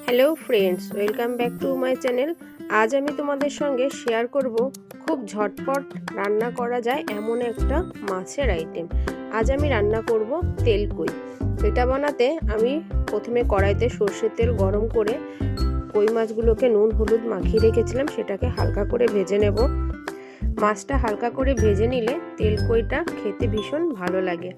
Hello friends, welcome back to my channel. আজ আমি তোমাদের সঙ্গে শেয়ার করব খুব ঝটপট রান্না করা যায় এমন একটা মাছের আইটেম। আজ আমি রান্না করব তেলকই। এটা বানাতে আমি প্রথমে কড়াইতে সর্ষের তেল গরম করে কই মাছগুলোকে নুন হলুদ মাখিয়ে রেখেছিলাম, সেটাকে হালকা করে ভেজে নেব। মাছটা হালকা করে ভেজে নিলে তেলকইটা খেতে ভীষণ ভালো লাগে।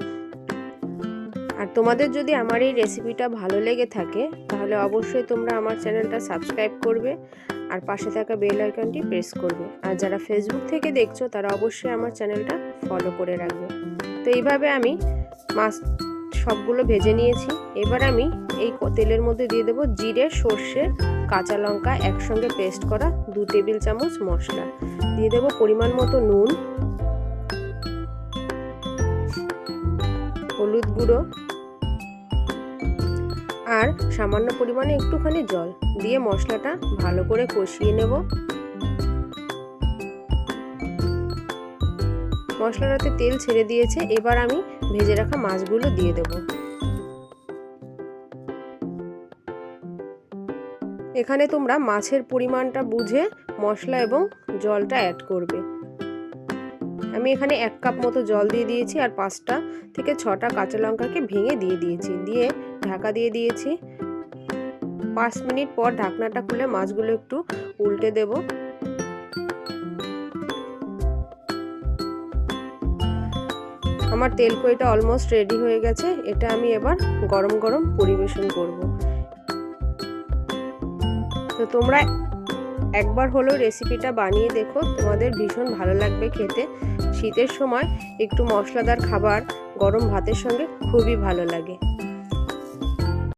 আর তোমাদের যদি আমার এই রেসিপিটা ভালো লেগে থাকে তাহলে অবশ্যই তোমরা আমার চ্যানেলটা সাবস্ক্রাইব করবে আর পাশে থাকা বেল আইকনটি প্রেস করবে। আর যারা ফেসবুক থেকে দেখছো তারা অবশ্যই আমার চ্যানেলটা ফলো করে রাখবে। তো এইভাবে আমি মাছ সবগুলো ভেজে নিয়েছি। এবার আমি এই তেলের মধ্যে দিয়ে দেবো জিরে, সর্ষে, কাঁচা লঙ্কা একসঙ্গে পেস্ট করা 2 টেবিল চামচ মশলা, দিয়ে দেবো পরিমাণ মতো নুন, হলুদ গুঁড়ো আর সামান্য পরিমাণে একটুখানি জল দিয়ে মশলাটা ভালো করে কষিয়ে নেব। মশলাটাতে তেল ছেড়ে দিয়েছে, এবার আমি ভেজে রাখা মাছগুলো দিয়ে দেব। এখানে তোমরা মাছের পরিমাণটা বুঝে মশলা এবং জলটা অ্যাড করবে। আমি এখানে 1 কাপ মতো জল দিয়ে দিয়েছি আর 5টা থেকে 6টা কাঁচা লঙ্কাকে ভেঙে দিয়ে দিয়েছি, দিয়ে ঢাকা দিয়ে দিয়েছি। 5 মিনিট পর ঢাকনাটা খুলে মাছগুলো একটু উল্টে দেব। আমার তেলকইটা অলমোস্ট রেডি হয়ে গেছে। এটা আমি এবার গরম গরম পরিবেশন করব। তো তোমরা একবার হলেও রেসিপিটা বানিয়ে দেখো, তোমাদের ভীষণ ভালো লাগবে খেতে। শীতের সময় একটু মশলাদার খাবার গরম ভাতের সঙ্গে খুবই ভালো লাগে।